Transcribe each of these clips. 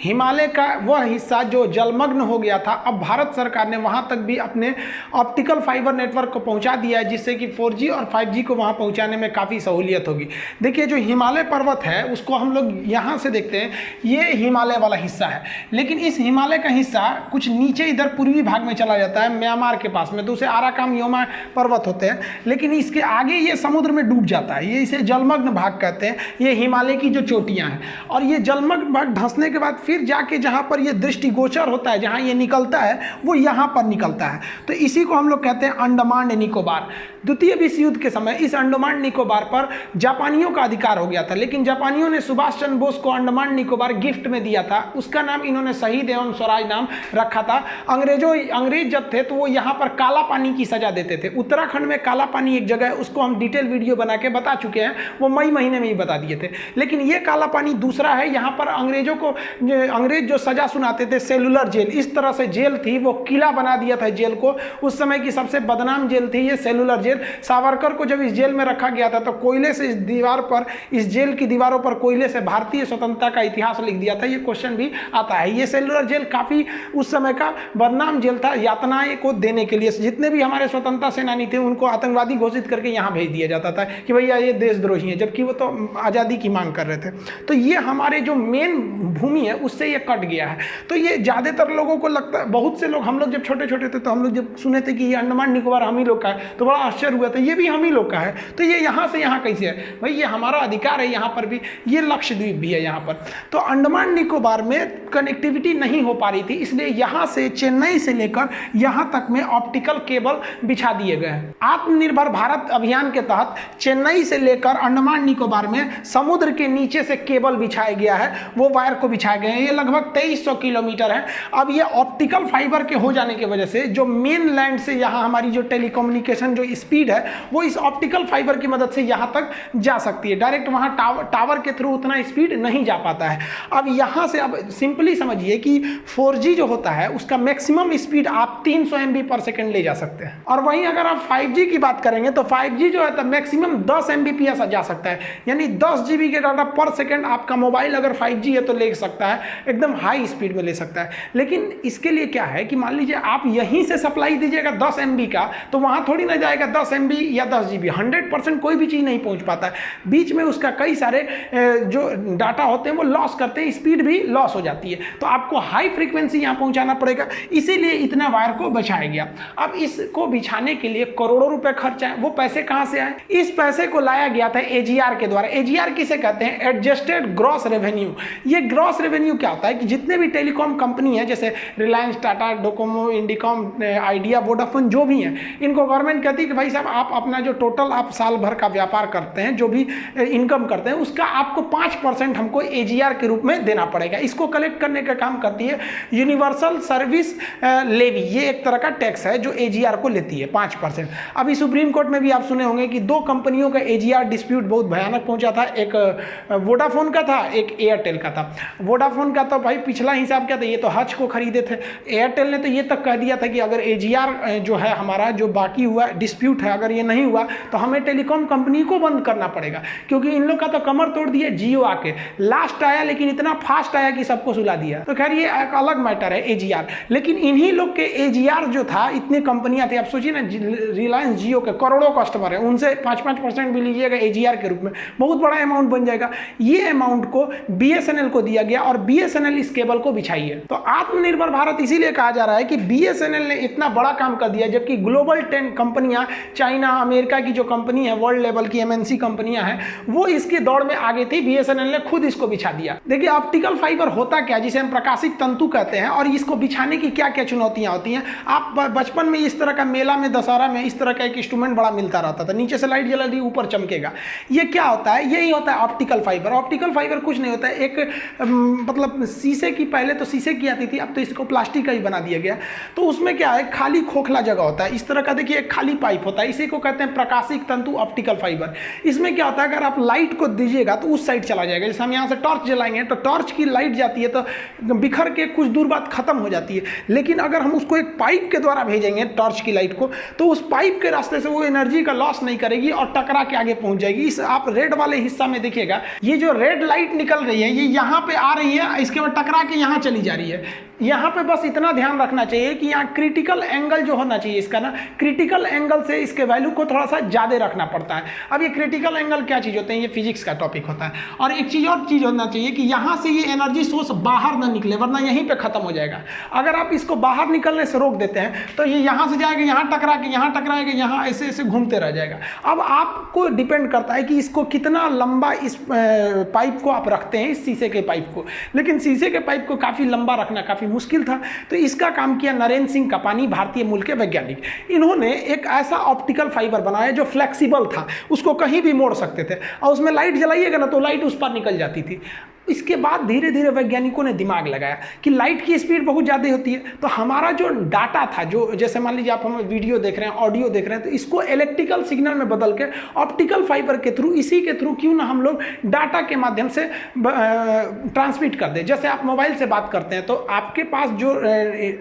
हिमालय का वह हिस्सा जो जलमग्न हो गया था, अब भारत सरकार ने वहां तक भी अपने ऑप्टिकल फाइबर नेटवर्क को पहुंचा दिया है, जिससे कि 4G और 5G को वहां पहुंचाने में काफ़ी सहूलियत होगी। देखिए जो हिमालय पर्वत है उसको हम लोग यहाँ से देखते हैं, ये हिमालय वाला हिस्सा है, लेकिन इस हिमालय का हिस्सा कुछ नीचे इधर पूर्वी भाग में चला जाता है म्यांमार के पास में, तो उसे आराकाम योमा पर्वत होते हैं, लेकिन इसके आगे ये समुद्र में डूब जाता है, ये इसे जलमग्न भाग कहते हैं। ये हिमालय की जो चोटियाँ हैं, और ये जलमग्न भाग धंसने के बाद फिर जाके जहाँ पर ये दृष्टिगोचर होता है, जहाँ ये निकलता है वो यहाँ पर निकलता है, तो इसी को हम लोग कहते हैं अंडमान निकोबार। द्वितीय विश्व युद्ध के समय इस अंडमान निकोबार पर जापानियों का अधिकार हो गया था, लेकिन जापानियों ने सुभाष चंद्र बोस को अंडमान निकोबार गिफ्ट में दिया था, उसका नाम इन्होंने शहीद एवं स्वराज नाम रखा था। अंग्रेज जब थे तो वो यहाँ पर काला पानी की सजा देते थे। उत्तराखंड में काला पानी एक जगह है, उसको हम डिटेल वीडियो बना के बता चुके हैं, वो मई महीने में ही बता दिए थे, लेकिन ये काला पानी दूसरा है। यहाँ पर अंग्रेज जो सजा सुनाते थे, सेलुलर जेल, इस तरह से जेल थी, वो किला बना दिया था जेल को। उस समय की सबसे बदनाम जेल थी ये सेलुलर जेल। सावरकर को जब इस जेल में रखा गया था तो कोयले से इस जेल की दीवारों पर कोयले से भारतीय स्वतंत्रता का इतिहास लिख दिया था। ये क्वेश्चन भी आता है। ये सेलुलर जेल काफी उस समय का बदनाम जेल था, यातनाएं को देने के लिए जितने भी हमारे स्वतंत्रता सेनानी थे उनको आतंकवादी घोषित करके यहाँ भेज दिया जाता था कि भैया ये देशद्रोही है, जबकि वो तो आज़ादी की मांग कर रहे थे। तो ये हमारे जो मेन भूमि है उससे ये कट गया है। तो ये ज़्यादातर लोगों को लगता है, बहुत से लोग, हम लोग जब छोटे छोटे थे तो हम लोग जब सुने थे कि ये अंडमान निकोबार हम ही लोग का है तो बड़ा आश्चर्य हुआ था, ये भी हम ही लोग का है, तो ये यहाँ से यहाँ कैसे है? भाई ये हमारा अधिकार है, यहाँ पर भी ये लक्षद्वीप भी है यहाँ पर। तो अंडमान निकोबार में कनेक्टिविटी नहीं हो पा रही थी, इसलिए यहाँ से चेन्नई से लेकर यहाँ तक में ऑप्टिकल केबल बिछा दिए गए हैं। आत्मनिर्भर भारत अभियान के तहत चेन्नई से लेकर अंडमान निकोबार में समुद्र के नीचे से केबल बिछाया गया है, वो वायर को बिछाए गए हैं। ये लगभग 2300 किलोमीटर है। अब ये ऑप्टिकल फाइबर के हो जाने की वजह से जो मेन लैंड से यहाँ हमारी जो टेलीकम्युनिकेशन जो स्पीड है वो इस ऑप्टिकल फाइबर की मदद से यहाँ तक जा सकती है। डायरेक्ट वहाँ टावर के थ्रू उतना स्पीड नहीं जा पाता है। अब यहाँ से अब सिंपली समझिए कि 4G जो होता है उसका मैक्सिमम स्पीड आप 300 MB पर सेकेंड ले जा सकते हैं, और वहीं अगर आप 5G की बात करेंगे तो 5G जो है तो मैक्सिमम 10 Mbps जा सकता है, यानी 10 GB के डाटा पर सेकेंड आपका मोबाइल अगर 5G है तो ले सकता है, एकदम हाई स्पीड में ले सकता है। लेकिन इसके लिए क्या है कि मान लीजिए आप यहीं से सप्लाई दीजिएगा 10 MB का, तो वहाँ थोड़ी ना जाएगा 10 MB या 10 GB, 100% कोई भी चीज़ नहीं पहुँच पाता है। बीच में उसका कई सारे जो डाटा होते हैं वो लॉस करते हैं, स्पीड भी लॉस हो जाती है, तो आपको हाई फ्रीक्वेंसी यहाँ पहुँचाना पड़ेगा, इसीलिए इतना वायर को बिछाया गया। अब इसको बिछाने के लिए करोड़ों रुपए खर्च आए। वो पैसे कहाँ से आए? इस पैसे को लाया गया था AGR के द्वारा। AGR किसे कहते हैं? Adjusted gross revenue. ये ग्रॉस रेवेन्यू क्या होता है कि जितने भी टेलीकॉम कंपनी है जैसे Reliance, Tata, Docomo, Indicom, idea, Vodafone जो भी हैं, इनको गवर्नमेंट कहती है कि भाई साहब आप अपना जो टोटल आप साल भर का व्यापार करते हैं, जो भी इनकम करते हैं, उसका आपको 5% हमको AGR के रूप में देना पड़ेगा। इसको कलेक्ट करने का काम करती है यूनिवर्सल सर्विस लेवी। ये एक तरह का टैक्स है जो AGR को लेती है 5%। अभी सुप्रीम कोर्ट में भी आप सुने होंगे कि 2 कंपनियों का AGR डिस्प्यूट बहुत भयानक पहुंचा था, एक वोडाफोन का था, एक एयरटेल का था। वोडाफोन का तो भाई पिछला हिसाब क्या था, ये तो हज को खरीदे थे। एयरटेल ने तो ये तक कह दिया था कि अगर AGR जो है हमारा जो बाकी हुआ डिस्प्यूट है, अगर ये नहीं हुआ तो हमें टेलीकॉम कंपनी को बंद करना पड़ेगा, क्योंकि इन लोग का तो कमर तोड़ दिया जियो आके। लास्ट आया लेकिन इतना फास्ट आया कि सबको सुला दिया। तो खैर ये एक अलग मैटर है AGR, लेकिन इन्हीं लोग के AGR जो था, इतनी कंपनियां थी, आप सोचिए ना, रिलायंस जियो के करोड़ों कस्टमर है, उनसे 5% भी लीजिएगा AGR के रूप में, बहुत बड़ा अमाउंट बन जाएगा। ये अमाउंट को BSNL को दिया गया और BSNL इस केबल को बिछाई है। तो आत्मनिर्भर भारत इसीलिए कहा जा रहा है कि BSNL ने इतना बड़ा काम कर दिया, जबकि ग्लोबल 10 कंपनियां, चाइना, अमेरिका की जो कंपनी है, वर्ल्ड लेवल की MNC कंपनियां हैं, वो इसके दौड़ में आगे थी। BSNL ने खुद इसको बिछा दिया। देखिए ऑप्टिकल फाइबर होता क्या, जिसे हम प्रकाशिक तंतु कहते हैं, और इसको बिछाने की क्या क्या चुनौतियां होती हैं। आप बचपन में इस तरह का मेला में, दशहरा में इस तरह का एक इंस्ट्रूमेंट बड़ा मिलता रहता था, नीचे से लाइट जला दी, ऊपर चमकेगा। ये क्या होता है? यही होता है ऑप्टिकल फाइबर। ऑप्टिकल फाइबर कुछ नहीं होता है, एक मतलब शीशे की, पहले तो शीशे की आती थी, अब तो इसको प्लास्टिक का ही बना दिया गया। तो उसमें क्या है, खाली खोखला जगह होता है, इस तरह का देखिए एक खाली पाइप होता है, इसी को कहते हैं प्रकाशिक तंतु ऑप्टिकल फाइबर। इसमें क्या होता है, अगर आप लाइट को दीजिएगा तो उस साइड चला जाएगा। जैसे हम यहाँ से टॉर्च जलाएंगे तो टॉर्च की लाइट जाती है तो बिखर के कुछ दूर बाद खत्म हो जाती है। लेकिन अगर हम उसको एक पाइप के द्वारा भेजेंगे टॉर्च की लाइट को, तो उस पाइप के रास्ते से वो एनर्जी का लॉस नहीं करेगी और टकरा के आगे पहुंच जाएगी। इस आप रेड वाले हिस्सा में देखिएगा, ये जो रेड लाइट निकल रही है ये यहाँ पे आ रही है, इसके बाद टकरा के यहाँ चली जा रही है। यहाँ पे बस इतना ध्यान रखना चाहिए कि यहाँ क्रिटिकल एंगल जो होना चाहिए इसका ना, क्रिटिकल एंगल से इसके वैल्यू को थोड़ा सा ज़्यादा रखना पड़ता है। अब ये क्रिटिकल एंगल क्या चीज़ होते हैं, ये फिजिक्स का टॉपिक होता है। और एक चीज़ और चीज़ होना चाहिए कि यहाँ से ये एनर्जी सोर्स बाहर ना निकले, वरना यहीं पे खत्म हो जाएगा। अगर आप इसको बाहर निकलने से रोक देते हैं तो ये यहाँ से जाएगा, यहाँ टकराएगा, यहाँ टकराएगा, यहाँ ऐसे ऐसे घूमते रह जाएगा। अब आपको डिपेंड करता है कि इसको कितना लंबा इस पाइप को आप रखते हैं, इस शीशे के पाइप को। लेकिन शीशे के पाइप को काफ़ी लंबा रखना काफ़ी मुश्किल था, तो इसका काम किया नरेंद्र सिंह कपानी, भारतीय मूल के वैज्ञानिक। इन्होंने एक ऐसा ऑप्टिकल फाइबर बनाया जो फ्लेक्सिबल था, उसको कहीं भी मोड़ सकते थे, और उसमें लाइट जलाइएगा ना तो लाइट उस पर निकल जाती थी। इसके बाद धीरे धीरे वैज्ञानिकों ने दिमाग लगाया कि लाइट की स्पीड बहुत ज़्यादा होती है, तो हमारा जो डाटा था, जो जैसे मान लीजिए आप हमें वीडियो देख रहे हैं, ऑडियो देख रहे हैं, तो इसको इलेक्ट्रिकल सिग्नल में बदल के ऑप्टिकल फाइबर के थ्रू, इसी के थ्रू क्यों ना हम लोग डाटा के माध्यम से ट्रांसमिट कर दें। जैसे आप मोबाइल से बात करते हैं तो आपके पास जो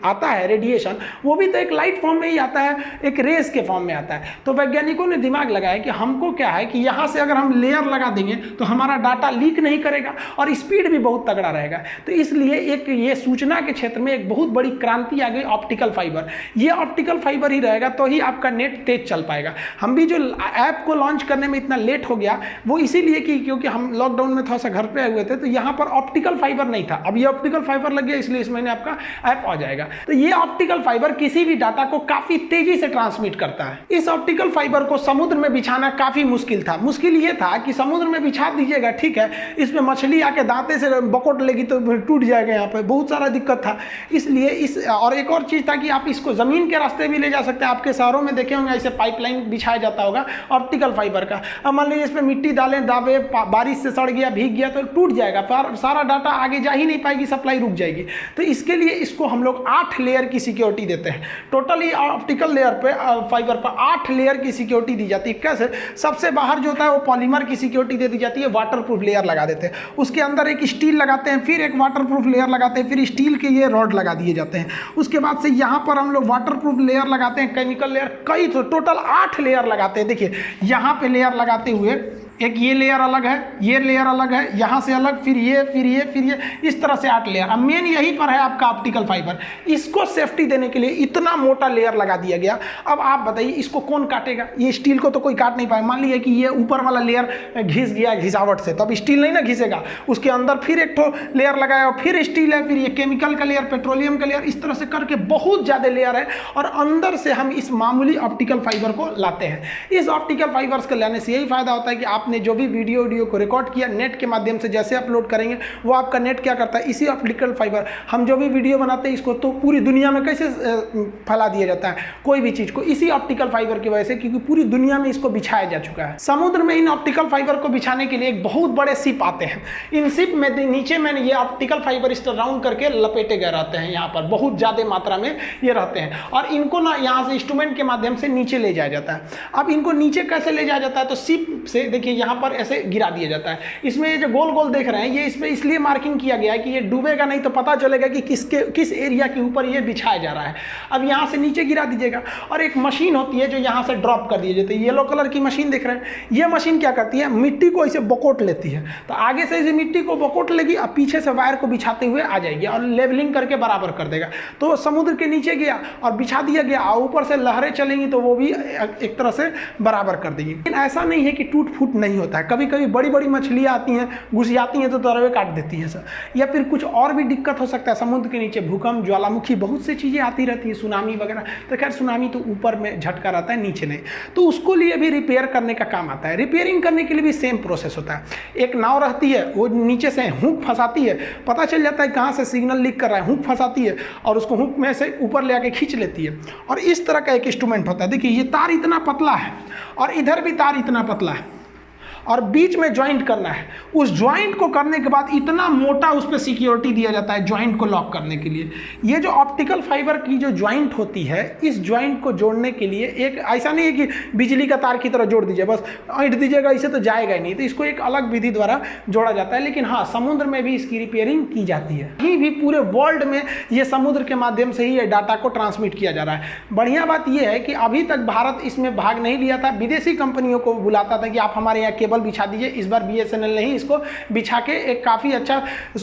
आता है रेडिएशन, वो भी तो एक लाइट फॉर्म में ही आता है, एक रेस के फॉर्म में आता है। तो वैज्ञानिकों ने दिमाग लगाया कि हमको क्या है कि यहाँ से अगर हम लेयर लगा देंगे तो हमारा डाटा लीक नहीं करेगा और स्पीड भी बहुत तगड़ा रहेगा। तो इसलिए एक ये सूचना के क्षेत्र में एक बहुत बड़ी क्रांति आ गई, ऑप्टिकल फाइबर। ये ऑप्टिकल फाइबर ही रहेगा तो ही आपका नेट तेज चल पाएगा। हम भी जो ऐप को लॉन्च करने में इतना लेट हो गया वो इसीलिए कि क्योंकि हम लॉकडाउन में थोड़ा सा घर पे आए हुए थे, तो यहाँ पर ऑप्टिकल फाइबर नहीं था। अब ये ऑप्टिकल फाइबर लग गया, इसलिए इस महीने आपका ऐप आ जाएगा। तो ये ऑप्टिकल फाइबर किसी भी डाटा को काफी तेजी से ट्रांसमिट करता है। इस ऑप्टिकल फाइबर को समुद्र में बिछाना काफी मुश्किल था। मुश्किल ये था कि समुद्र में बिछा दीजिएगा, ठीक है, इसमें मछली आके दांते से बकोट लेगी तो टूट जाएगा, यहाँ पे बहुत सारा दिक्कत था। इसलिए इस और एक और चीज़ था कि आप इसको ज़मीन के रास्ते भी ले जा सकते हैं। आपके शहरों में देखे होंगे ऐसे पाइपलाइन बिछाया जाता होगा ऑप्टिकल फाइबर का। अब मान लीजिए इस पर मिट्टी डालें, दाबे, बारिश से सड़ गया, भीग गया तो टूट जाएगा, सारा डाटा आगे जा ही नहीं पाएगी, सप्लाई रुक जाएगी। तो इसके लिए इसको हम लोग 8 लेयर की सिक्योरिटी देते हैं। टोटली ऑप्टिकल लेयर पे फाइबर पर 8 लेयर की सिक्योरिटी दी जाती है। कैसे? सबसे बाहर जो होता है वो पॉलीमर की सिक्योरिटी दे दी जाती है, वाटरप्रूफ लेयर लगा देते हैं। उसके अंदर एक स्टील लगाते हैं, फिर एक वाटरप्रूफ लेयर लगाते हैं, फिर स्टील के ये रॉड लगा दिए जाते हैं। उसके बाद से यहाँ पर हम लोग वाटरप्रूफ लेयर लगाते हैं, केमिकल लेयर, कई टोटल 8 लेयर लगाते हैं। देखिए यहाँ पे लेयर लगाते हुए एक ये लेयर अलग है, ये लेयर अलग है, यहाँ से अलग, फिर ये, फिर ये, फिर ये, इस तरह से 8 लेयर। अब मेन यहीं पर है आपका ऑप्टिकल फाइबर। इसको सेफ्टी देने के लिए इतना मोटा लेयर लगा दिया गया। अब आप बताइए इसको कौन काटेगा? ये स्टील को तो कोई काट नहीं पाए। मान लीजिए कि ये ऊपर वाला लेयर घिस गया घिसावट से, तो अब स्टील नहीं ना घिसेगा। उसके अंदर फिर एक ठो लेयर लगाया, फिर स्टील है, फिर ये केमिकल का लेयर, पेट्रोलियम का लेयर, इस तरह से करके बहुत ज़्यादा लेयर है। और अंदर से हम इस मामूली ऑप्टिकल फाइबर को लाते हैं। इस ऑप्टिकल फाइबर्स को लाने से यही फायदा होता है कि आपने जो भी वीडियो को रिकॉर्ड किया नेट के माध्यम से जैसे अपलोड करेंगे, वो आपका नेट क्या करता है, इसी ऑप्टिकल फाइबर, हम जो भी वीडियो बनाते हैं इसको तो पूरी दुनिया में कैसे फैला दिया जाता है कोई भी चीज़ को, इसी ऑप्टिकल फाइबर की वजह से, क्योंकि पूरी दुनिया में इसको बिछाया जा चुका है। समुद्र में इन ऑप्टिकल फाइबर को बिछाने के लिए एक बहुत बड़े शिप आते हैं। इन शिप में नीचे में ये ऑप्टिकल फाइबर इस तरह राउंड करके लपेटे गए रहते हैं, यहाँ पर बहुत ज़्यादा मात्रा में ये रहते हैं। और इनको ना यहाँ से इंस्ट्रूमेंट के माध्यम से नीचे ले जाया जाता है। अब इनको नीचे कैसे ले जाया जाता है? तो शिप से देखिए यहाँ पर ऐसे गिरा दिया जाता है। इसमें ये जो गोल गोल देख रहे हैं, ये इसमें इसलिए मार्किंग किया गया है कि ये डूबेगा नहीं, तो पता चलेगा कि किस एरिया के ऊपर ये बिछाया जा रहा है। अब यहाँ से नीचे गिरा दीजिएगा, और एक मशीन होती है जो यहाँ से ड्रॉप कर दी जाती है। येलो कलर की मशीन देख रहे हैं, ये मशीन क्या करती है, मिट्टी को ऐसे बकोट लेती है। तो आगे से इसे मिट्टी को बकोट लेगी, अब पीछे से वायर को बिछाते हुए आ जाएगी और लेवलिंग करके बराबर कर देगा। तो समुद्र के नीचे गया और बिछा दिया गया, और ऊपर से लहरें चलेंगी तो वो भी एक तरह से बराबर कर देगी। लेकिन ऐसा नहीं है कि टूट फूट नहीं होता है। कभी कभी बड़ी बड़ी मछलियाँ आती हैं, घुस जाती हैं तो तरवे काट देती हैं सर, या फिर कुछ और भी दिक्कत हो सकता है। समुद्र के नीचे भूकंप, ज्वालामुखी, बहुत सी चीज़ें आती रहती हैं, सुनामी वगैरह। तो खैर सुनामी तो ऊपर में झटका रहता है, नीचे नहीं। तो उसको लिए भी रिपेयर करने का काम आता है। रिपेयरिंग करने के लिए भी सेम प्रोसेस होता है। एक नाव रहती है, वो नीचे से हुक फंसाती है, पता चल जाता है कहाँ से सिग्नल लीक कर रहा है, हुक फंसाती है और उसको हुक में से ऊपर ले आके खींच लेती है। और इस तरह का एक इंस्ट्रूमेंट होता है। देखिए ये तार इतना पतला है और इधर भी तार इतना पतला है, और बीच में ज्वाइंट करना है। उस ज्वाइंट को करने के बाद इतना मोटा उस पर सिक्योरिटी दिया जाता है ज्वाइंट को लॉक करने के लिए। ये जो ऑप्टिकल फाइबर की जो ज्वाइंट होती है, इस ज्वाइंट को जोड़ने के लिए एक ऐसा नहीं है कि बिजली का तार की तरह जोड़ दीजिए, बस ऐंठ दीजिएगा इसे तो जाएगा ही नहीं, तो इसको एक अलग विधि द्वारा जोड़ा जाता है। लेकिन हाँ, समुद्र में भी इसकी रिपेयरिंग की जाती है। कहीं भी पूरे वर्ल्ड में ये समुद्र के माध्यम से ही ये डाटा को ट्रांसमिट किया जा रहा है। बढ़िया बात यह है कि अभी तक भारत इसमें भाग नहीं लिया था, विदेशी कंपनियों को बुलाता था कि आप हमारे यहाँ केबल बिछा दीजिए। इस बार BSNL ने ही इसको बिछा के एक काफ़ी अच्छा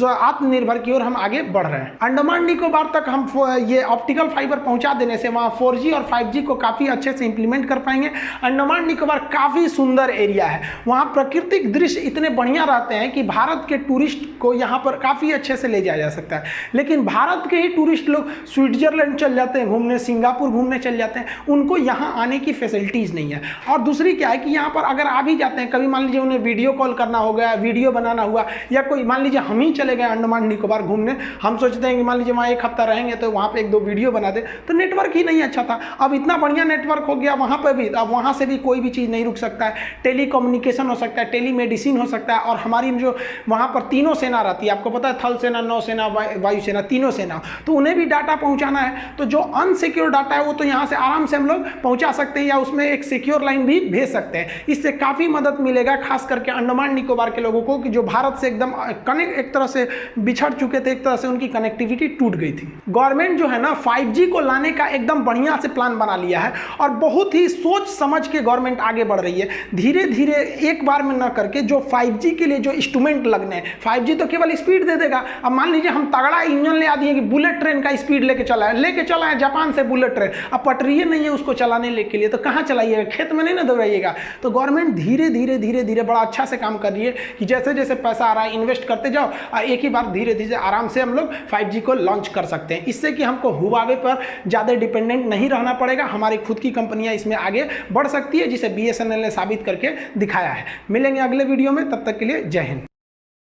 आत्मनिर्भर की ओर हम आगे बढ़ रहे हैं। अंडमान निकोबार तक हम ये ऑप्टिकल फाइबर पहुंचा देने से वहाँ 4G और 5G को काफ़ी अच्छे से इंप्लीमेंट कर पाएंगे। अंडमान निकोबार काफ़ी सुंदर एरिया है, वहाँ प्राकृतिक दृश्य इतने बढ़िया रहते हैं कि भारत के टूरिस्ट को यहाँ पर काफ़ी अच्छे से ले जाया जा सकता है। लेकिन भारत के ही टूरिस्ट लोग स्विट्जरलैंड चल जाते हैं घूमने, सिंगापुर घूमने चल जाते हैं, उनको यहाँ आने की फैसिलिटीज़ नहीं है। और दूसरी क्या है कि यहाँ पर अगर आ भी जाते हैं, कभी मान लीजिए उन्हें वीडियो कॉल करना हो गया, वीडियो बनाना हुआ, या कोई मान लीजिए हम ही चले गए अंडमान निकोबार घूमने, हम सोचते हैं कि मान लीजिए वहाँ एक हफ्ता रहेंगे तो वहाँ पे 1-2 वीडियो बना दे, तो नेटवर्क ही नहीं अच्छा था। अब इतना बढ़िया नेटवर्क हो गया वहाँ पर भी, अब वहाँ से भी कोई भी चीज़ नहीं रुक सकता है, टेलीकम्युनिकेशन हो सकता है, टेलीमेडिसिन हो सकता है। और हमारी जो वहाँ पर तीनों सेना रहती है, आपको पता है, थल सेना, नौसेना, वायुसेना, तीनों सेना, तो उन्हें भी डाटा पहुँचाना है। तो जो अनसिक्योर डाटा है वो तो यहाँ से आराम से हम लोग पहुँचा सकते हैं, या उसमें एक सिक्योर लाइन भी भेज सकते हैं। इससे काफ़ी मदद मिलेगा खास करके अंडमान निकोबार के लोगों को, कि जो भारत से एकदम कनेक्ट, एक तरह से बिछड़ चुके थे, एक तरह से उनकी कनेक्टिविटी टूट गई थी। गवर्नमेंट जो है ना 5G को लाने का एकदम बढ़िया से प्लान बना लिया है, और बहुत ही सोच समझ के गवर्नमेंट आगे बढ़ रही है। धीरे धीरे एक बार में ना करके जो 5G के लिए जो इंस्ट्रूमेंट लगने हैं, 5G तो केवल स्पीड दे देगा। अब मान लीजिए हम तगड़ा इंजन ले आ दिए कि बुलेट ट्रेन का स्पीड लेके चला है जापान से बुलेट ट्रेन, अब पटरी नहीं है उसको चलाने के लिए, तो कहाँ चलाइएगा, खेत में नहीं ना दौड़ाइएगा। तो गवर्नमेंट धीरे धीरे बड़ा अच्छा से काम कर रही है कि जैसे जैसे पैसा आ रहा है इन्वेस्ट करते जाओ, एक ही बार धीरे धीरे आराम से हम लोग 5G को लॉन्च कर सकते हैं। इससे कि हमको हुआवे पर ज़्यादा डिपेंडेंट नहीं रहना पड़ेगा, हमारी खुद की कंपनियां इसमें आगे बढ़ सकती है, जिसे BSNL ने साबित करके दिखाया है। मिलेंगे अगले वीडियो में, तब तक के लिए जय हिंद।